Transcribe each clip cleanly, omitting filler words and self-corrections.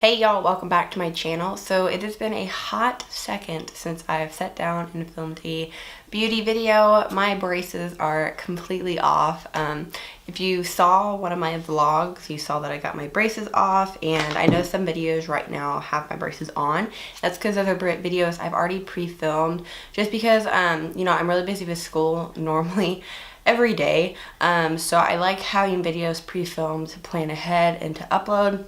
Hey y'all, welcome back to my channel. So it has been a hot second since I've sat down and filmed a beauty video. My braces are completely off. If you saw one of my vlogs, you saw that I got my braces off, and I know some videos right now have my braces on. That's because other videos I've already pre-filmed just because, you know, I'm really busy with school normally every day. So I like having videos pre-filmed to plan ahead and to upload.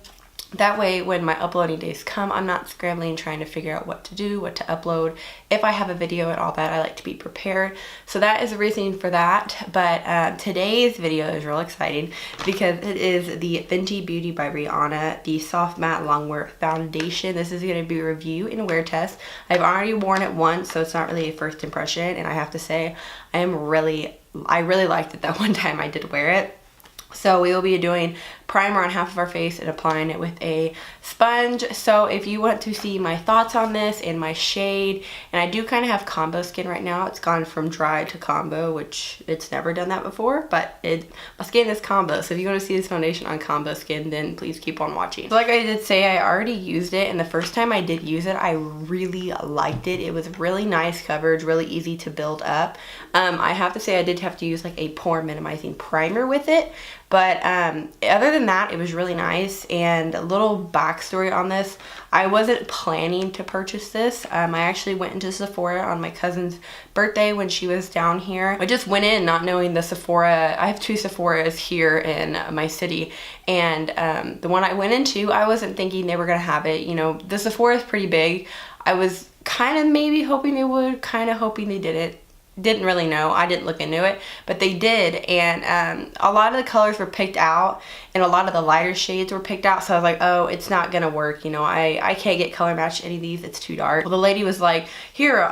That way, when my uploading days come, I'm not scrambling trying to figure out what to do, what to upload. If I have a video and all that, I like to be prepared. So that is the reason for that. But today's video is real exciting because it is the Fenty Beauty by Rihanna, the Soft Matte Longwear Foundation. This is going to be a review and wear test. I've already worn it once, so it's not really a first impression. And I have to say, I really liked it that one time I did wear it. So we will be doing primer on half of our face and applying it with a sponge. So if you want to see my thoughts on this and my shade, and I do kind of have combo skin right now. It's gone from dry to combo, which it's never done that before, but my skin is combo. So if you want to see this foundation on combo skin, then please keep on watching. So like I did say, I already used it, and the first time I did use it, I really liked it. It was really nice coverage, really easy to build up. I have to say I did have to use like a pore minimizing primer with it. But other than that, it was really nice. And a little backstory on this, I wasn't planning to purchase this. I actually went into Sephora on my cousin's birthday when she was down here. I just went in not knowing the Sephora. I have two Sephoras here in my city. And the one I went into, I wasn't thinking they were going to have it. You know, the Sephora is pretty big. I was kind of maybe hoping they would, kind of hoping they didn't. Didn't really know. I didn't look into it, but they did, and a lot of the colors were picked out and a lot of the lighter shades were picked out, so I was like, oh, it's not gonna work, you know, I can't get color matched any of these, it's too dark. Well, the lady was like, here,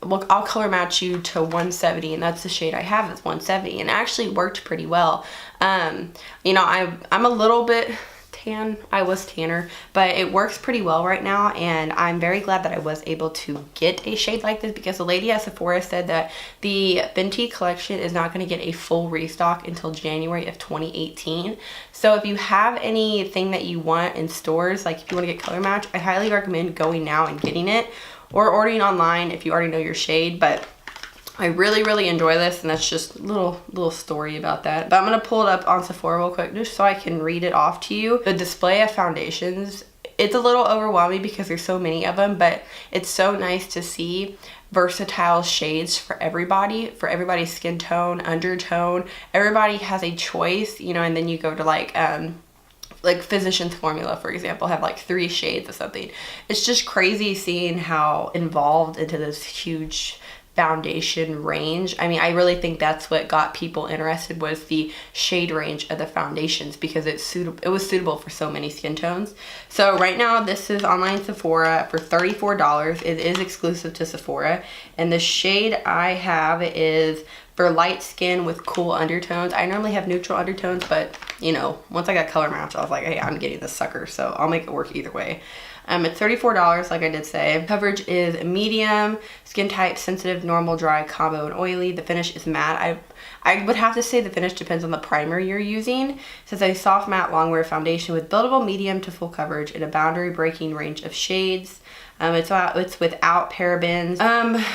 look, I'll color match you to 170, and that's the shade I have, it's 170, and it actually worked pretty well. You know, I'm a little bit tan. I was tanner, but it works pretty well right now, and I'm very glad that I was able to get a shade like this because the lady at Sephora said that the Fenty collection is not going to get a full restock until January of 2018. So if you have anything that you want in stores, like if you want to get color match, I highly recommend going now and getting it, or ordering online if you already know your shade. But I really enjoy this, and that's just a little story about that. But I'm going to pull it up on Sephora real quick just so I can read it off to you. The display of foundations, it's a little overwhelming because there's so many of them, but it's so nice to see versatile shades for everybody's skin tone, undertone. Everybody has a choice, you know, and then you go to like Physicians Formula, for example, have like 3 shades of something. It's just crazy seeing how involved into this huge foundation range. I mean, I really think that's what got people interested, was the shade range of the foundations, because it was suitable for so many skin tones. So right now this is online Sephora for $34. It is exclusive to Sephora, and the shade I have is for light skin with cool undertones. I normally have neutral undertones, but you know, once I got color match, I was like, hey, I'm getting this sucker, so I'll make it work either way. It's $34, like I did say. Coverage is medium, skin type sensitive, normal, dry, combo, and oily. The finish is matte. I would have to say the finish depends on the primer you're using. It says a soft matte longwear foundation with buildable medium to full coverage in a boundary breaking range of shades. It's without parabens.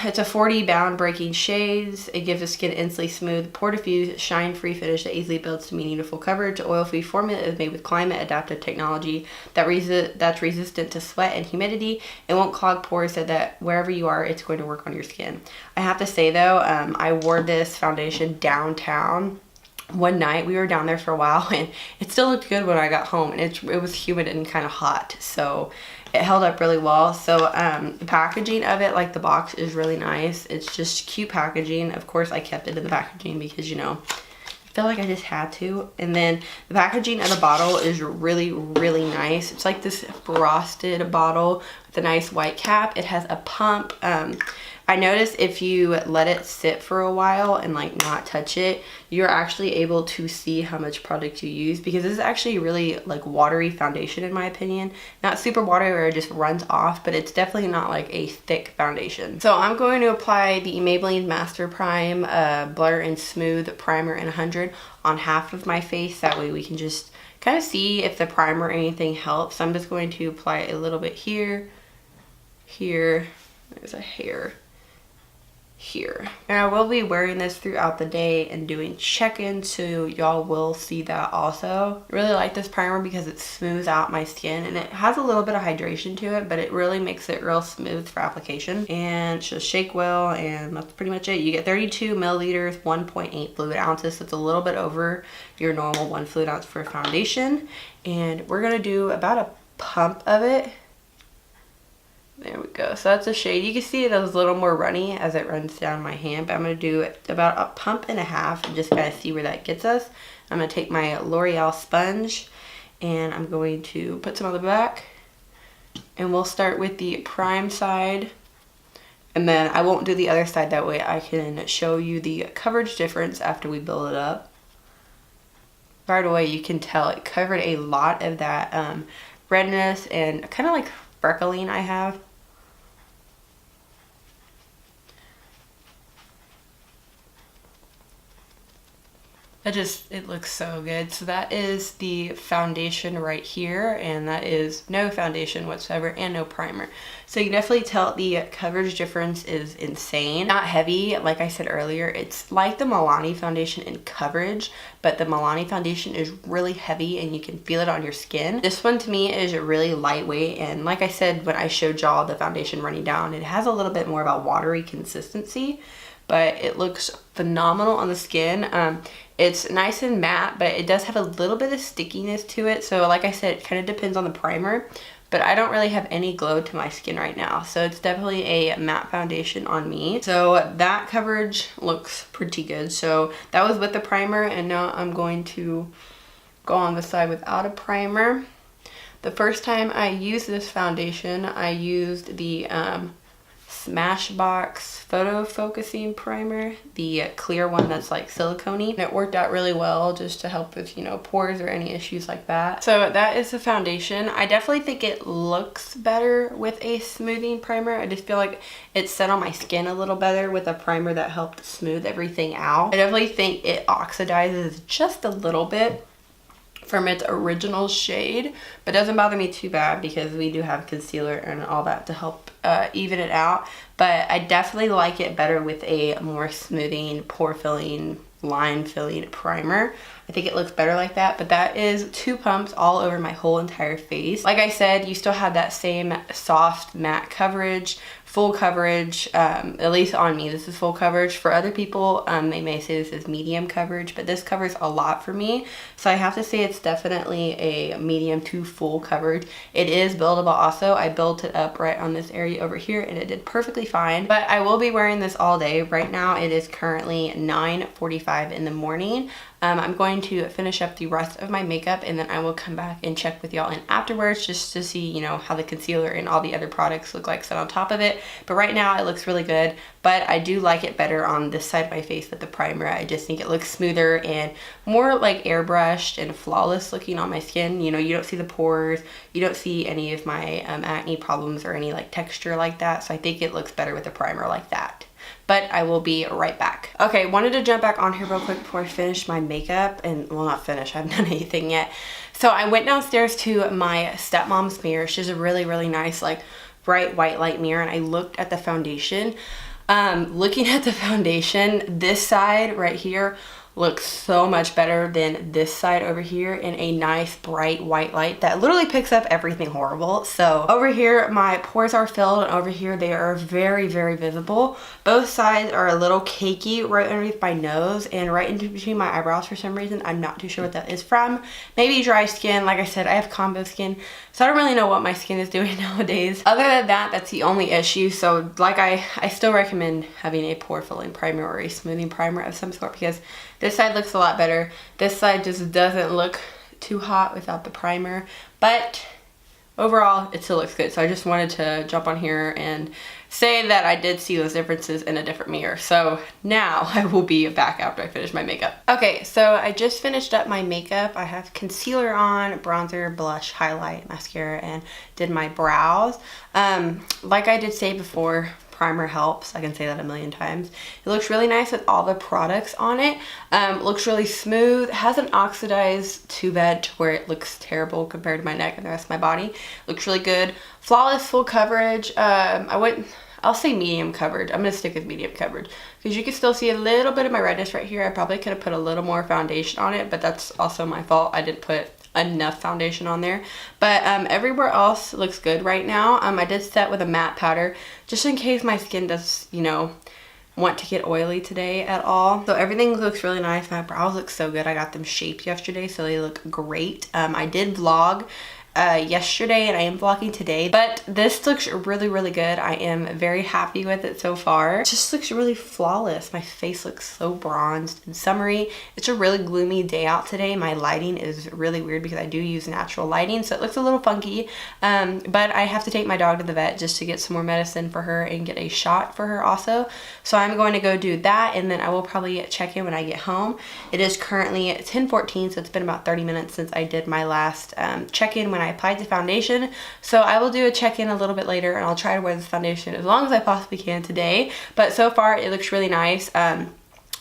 It's a 40 bound breaking shades. It gives the skin instantly smooth, pore diffused, shine free finish that easily builds to medium to full coverage. The oil free formula is made with climate adaptive technology that's resistant to sweat and humidity. It won't clog pores, so that wherever you are, it's going to work on your skin. I have to say though, I wore this foundation downtown one night. We were down there for a while, and it still looked good when I got home, and it was humid and kind of hot, so it held up really well. So the packaging of it, like the box, is really nice. It's just cute packaging. Of course I kept it in the packaging because, you know, I feel like I just had to. And then the packaging of the bottle is really nice. It's like this frosted bottle with a nice white cap. It has a pump. I noticed if you let it sit for a while and like not touch it, you're actually able to see how much product you use, because this is actually really like watery foundation in my opinion. Not super watery where it just runs off, but it's definitely not like a thick foundation. So I'm going to apply the Maybelline Master Prime Blur and Smooth Primer in 100 on half of my face. That way we can just kind of see if the primer or anything helps. I'm just going to apply it a little bit here, there's a hair here. And I will be wearing this throughout the day and doing check-ins, so y'all will see that also. I really like this primer because it smooths out my skin and it has a little bit of hydration to it, but it really makes it real smooth for application. And just shake well, and that's pretty much it. You get 32 milliliters, 1.8 fluid ounces, so it's a little bit over your normal 1 fluid ounce for foundation. And we're gonna do about a pump of it. There we go. So that's a shade. You can see it is a little more runny as it runs down my hand, but I'm going to do about a pump and a half and just kind of see where that gets us. I'm going to take my L'Oreal sponge and I'm going to put some on the back, and we'll start with the prime side, and then I won't do the other side, that way I can show you the coverage difference after we build it up. Right away you can tell it covered a lot of that redness and kind of like freckling I have. It looks so good. So that is the foundation right here, and that is no foundation whatsoever and no primer. So you can definitely tell the coverage difference is insane. Not heavy, like I said earlier. It's like the Milani foundation in coverage, but the Milani foundation is really heavy and you can feel it on your skin. This one to me is really lightweight, and like I said when I showed y'all the foundation running down, it has a little bit more of a watery consistency, but it looks phenomenal on the skin. It's nice and matte, but it does have a little bit of stickiness to it. So like I said, it kind of depends on the primer, but I don't really have any glow to my skin right now. So it's definitely a matte foundation on me. So that coverage looks pretty good. So that was with the primer, and now I'm going to go on the side without a primer. The first time I used this foundation, I used the Smashbox photo focusing primer, the clear one that's like silicone-y. And it worked out really well just to help with, you know, pores or any issues like that. So that is the foundation. I definitely think it looks better with a smoothing primer. I just feel like it set on my skin a little better with a primer that helped smooth everything out. I definitely think it oxidizes just a little bit from its original shade, but doesn't bother me too bad because we do have concealer and all that to help even it out. But I definitely like it better with a more smoothing, pore filling, line filling primer. I think it looks better like that, but that is 2 pumps all over my whole entire face. Like I said, you still have that same soft matte coverage, full coverage, at least on me, this is full coverage. For other people, they may say this is medium coverage, but this covers a lot for me. So I have to say it's definitely a medium to full coverage. It is buildable also. I built it up right on this area over here and it did perfectly fine, but I will be wearing this all day. Right now it is currently 9:45 in the morning. I'm going to finish up the rest of my makeup and then I will come back and check with y'all in afterwards just to see, you know, how the concealer and all the other products look like set on top of it. But right now it looks really good, but I do like it better on this side of my face with the primer. I just think it looks smoother and more like airbrushed and flawless looking on my skin. You know, you don't see the pores, you don't see any of my acne problems or any like texture like that. So I think it looks better with a primer like that. But I will be right back. Okay, wanted to jump back on here real quick before I finish my makeup, and well, not finish, I haven't done anything yet. So I went downstairs to my stepmom's mirror. She has a really, really nice like bright white light mirror, and I looked at the foundation. Looking at the foundation, this side right here looks so much better than this side over here in a nice bright white light that literally picks up everything horrible. So over here my pores are filled and over here they are very, very visible. Both sides are a little cakey right underneath my nose and right into between my eyebrows for some reason. I'm not too sure what that is from. Maybe dry skin. Like I said, I have combo skin, so I don't really know what my skin is doing nowadays. Other than that, that's the only issue. So like I still recommend having a pore filling primer or a smoothing primer of some sort because this side looks a lot better. This side just doesn't look too hot without the primer, but overall it still looks good. So I just wanted to jump on here and say that I did see those differences in a different mirror. So now I will be back after I finish my makeup. Okay, so I just finished up my makeup. I have concealer on, bronzer, blush, highlight, mascara, and did my brows. Like I did say before, primer helps. I can say that a million times. It looks really nice with all the products on it. Looks really smooth. It hasn't oxidized too bad to where it looks terrible compared to my neck and the rest of my body. Looks really good. Flawless full coverage. I'll say medium coverage. I'm going to stick with medium coverage because you can still see a little bit of my redness right here. I probably could have put a little more foundation on it, but that's also my fault. I didn't put enough foundation on there. But everywhere else looks good right now. I did set with a matte powder just in case my skin does, you know, want to get oily today at all. So everything looks really nice. My brows look so good. I got them shaped yesterday, so they look great. I did vlog yesterday and I am vlogging today, but this looks really good. I am very happy with it so far. It just looks really flawless. My face looks so bronzed and summery. It's a really gloomy day out today. My lighting is really weird because I do use natural lighting, so it looks a little funky, but I have to take my dog to the vet just to get some more medicine for her and get a shot for her also. So I'm going to go do that, and then I will probably check in when I get home. It is currently 10:14, so it's been about 30 minutes since I did my last check-in when I applied the foundation. So I will do a check-in a little bit later, and I'll try to wear this foundation as long as I possibly can today. But so far it looks really nice. I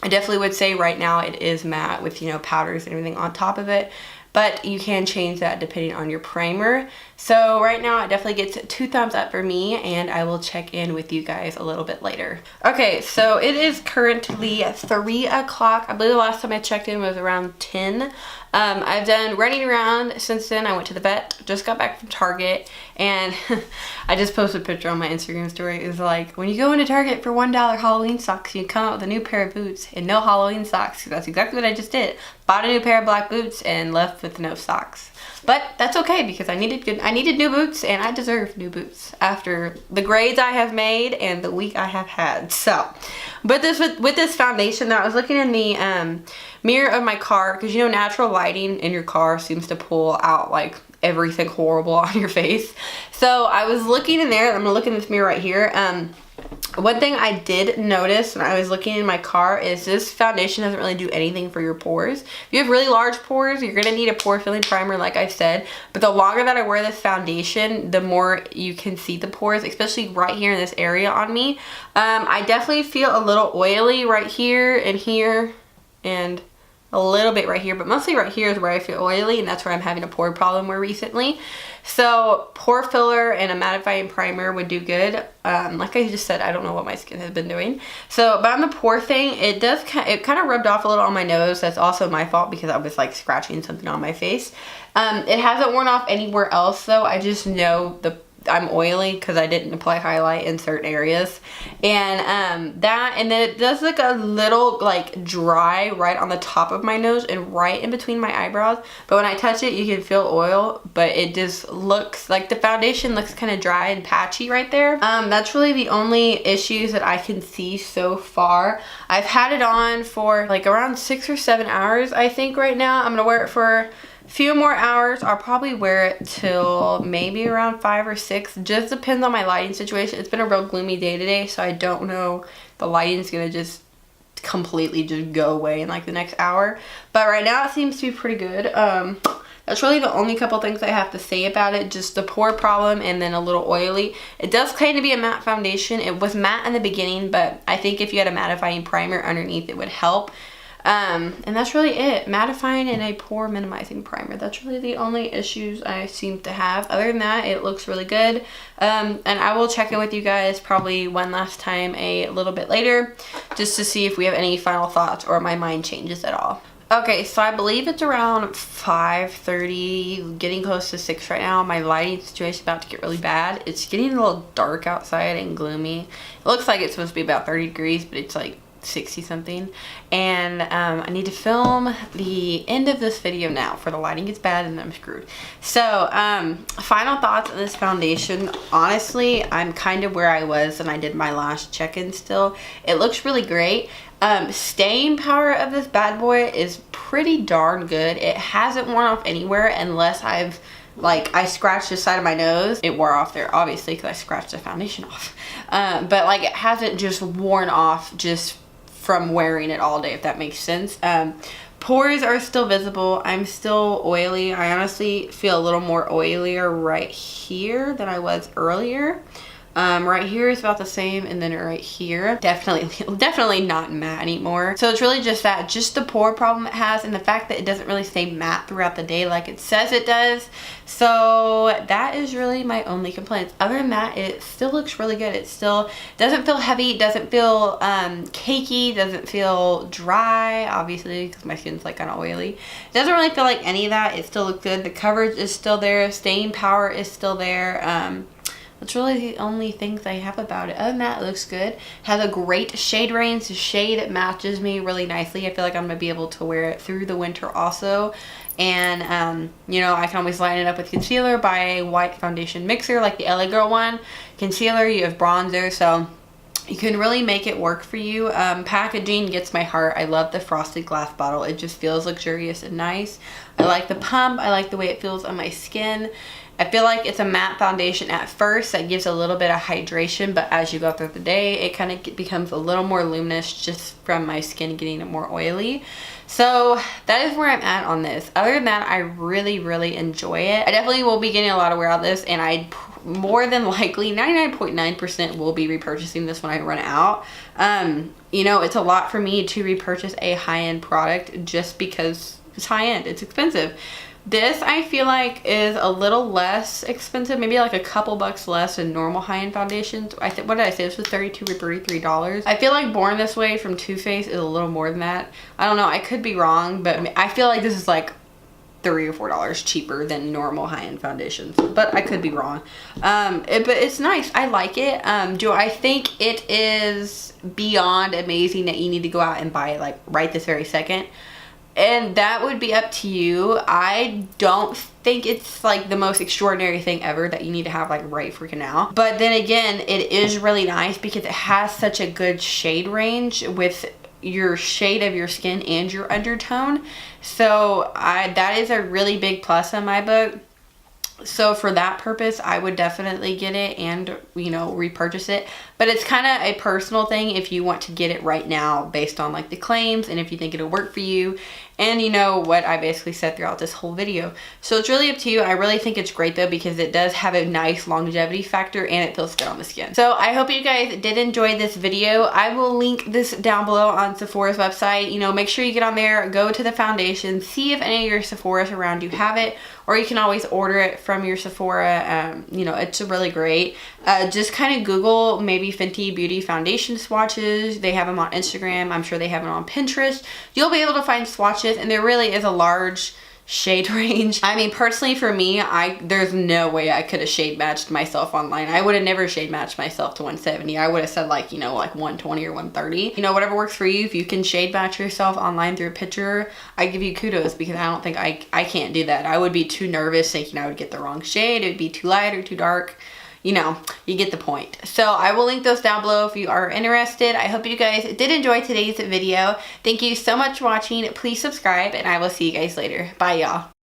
definitely would say right now it is matte with, you know, powders and everything on top of it, but you can change that depending on your primer. So right now it definitely gets 2 thumbs up for me, and I will check in with you guys a little bit later. Okay, so it is currently 3 o'clock. I believe the last time I checked in was around 10. I've done running around since then. I went to the vet, just got back from Target, and I just posted a picture on my Instagram story. It was like, when you go into Target for $1 Halloween socks, you come out with a new pair of boots and no Halloween socks. That's exactly what I just did. Bought a new pair of black boots and left with no socks. But that's okay because I needed new boots, and I deserve new boots after the grades I have made and the week I have had. So, but with this foundation though, I was looking in the mirror of my car, because you know natural lighting in your car seems to pull out like everything horrible on your face. So I was looking in there. I'm gonna look in this mirror right here. One thing I did notice when I was looking in my car is this foundation doesn't really do anything for your pores. If you have really large pores, you're gonna need a pore filling primer like I said, but the longer that I wear this foundation, the more you can see the pores, especially right here in this area on me. I definitely feel a little oily right here and a little bit right here, but mostly right here is where I feel oily, and that's where I'm having a pore problem more recently. So pore filler and a mattifying primer would do good. Like I just said, I don't know what my skin has been doing. So, but on the pore thing, it kind of rubbed off a little on my nose. That's also my fault because I was like scratching something on my face. It hasn't worn off anywhere else though. I just know I'm oily because I didn't apply highlight in certain areas, and then it does look a little like dry right on the top of my nose and right in between my eyebrows, but when I touch it you can feel oil, but it just looks like the foundation looks kind of dry and patchy right there. That's really the only issues that I can see so far. I've had it on for like around 6 or 7 hours I think right now. I'm gonna wear it for few more hours. I'll probably wear it till maybe around 5 or 6. Just depends on my lighting situation. It's been a real gloomy day today, so I don't know if the lighting's gonna just completely just go away in like the next hour. But right now it seems to be pretty good. That's really the only couple things I have to say about it. Just the pore problem and then a little oily. It does claim to be a matte foundation. It was matte in the beginning, but I think if you had a mattifying primer underneath it would help. And that's really it. Mattifying and a pore minimizing primer. That's really the only issues I seem to have. Other than that, it looks really good. And I will check in with you guys probably one last time a little bit later just to see if we have any final thoughts or my mind changes at all. Okay, so I believe it's around 5:30, getting close to 6 right now. My lighting situation is about to get really bad. It's getting a little dark outside and gloomy. It looks like it's supposed to be about 30 degrees, but it's like 60 something, and I need to film the end of this video now for the lighting gets bad and then I'm screwed. So final thoughts on this foundation. Honestly, I'm kind of where I was when I did my last check-in still. It looks really great. Staying power of this bad boy is pretty darn good. It hasn't worn off anywhere unless I scratched the side of my nose. It wore off there obviously because I scratched the foundation off, but like it hasn't just worn off just from wearing it all day, if that makes sense. Pores are still visible. I'm still oily. I honestly feel a little more oilier right here than I was earlier. Right here is about the same, and then right here, definitely not matte anymore. So it's really just that, just the pore problem it has, and the fact that it doesn't really stay matte throughout the day like it says it does. So that is really my only complaints. Other than that, it still looks really good. It still doesn't feel heavy, it doesn't feel cakey, doesn't feel dry, obviously, because my skin's like kind of oily. It doesn't really feel like any of that. It still looks good. The coverage is still there. Staying power is still there. That's really the only things I have about it. Other than that, it looks good. Has a great shade range. The shade matches me really nicely. I feel like I'm going to be able to wear it through the winter also. And, you know, I can always line it up with concealer by a white foundation mixer like the LA Girl one. Concealer, you have bronzer, so you can really make it work for you. Packaging gets my heart. I love the frosted glass bottle. It just feels luxurious and nice. I like the pump. I like the way it feels on my skin. I feel like it's a matte foundation at first that gives a little bit of hydration, but as you go through the day, it kind of becomes a little more luminous just from my skin getting more oily. So that is where I'm at on this. Other than that, I really enjoy it. I definitely will be getting a lot of wear out of this, and I more than likely 99.9% will be repurchasing this when I run out. You know, it's a lot for me to repurchase a high-end product just because it's high-end, it's expensive. This, I feel like, is a little less expensive, maybe like a couple bucks less than normal high-end foundations. What did I say? This was $32 or $33. I feel like Born This Way from Too Faced is a little more than that. I don't know. I could be wrong, but I feel like this is like $3 or $4 cheaper than normal high-end foundations, but I could be wrong. But it's nice. I like it. Do I think it is beyond amazing that you need to go out and buy it like right this very second? And that would be up to you. I don't think it's like the most extraordinary thing ever that you need to have like right freaking now. But then again, it is really nice because it has such a good shade range with your shade of your skin and your undertone. So that is a really big plus in my book. So for that purpose, I would definitely get it and, you know, repurchase it. But it's kind of a personal thing if you want to get it right now based on like the claims and if you think it'll work for you. And you know what I basically said throughout this whole video. So it's really up to you. I really think it's great though because it does have a nice longevity factor and it feels good on the skin. So I hope you guys did enjoy this video. I will link this down below on Sephora's website. You know, make sure you get on there, go to the foundation, see if any of your Sephora's around you have it, or you can always order it from your Sephora. You know, it's really great. Just kind of Google maybe Fenty Beauty foundation swatches. They have them on Instagram. I'm sure they have them on Pinterest. You'll be able to find swatches, and there really is a large shade range. I mean, personally for me, there's no way I could have shade matched myself online. I would have never shade matched myself to 170. I would have said like, you know, like 120 or 130. You know, whatever works for you. If you can shade match yourself online through a picture, I give you kudos because I don't think I can't do that. I would be too nervous thinking I would get the wrong shade. It would be too light or too dark. You know, you get the point. So I will link those down below if you are interested. I hope you guys did enjoy today's video. Thank you so much for watching. Please subscribe and I will see you guys later. Bye y'all.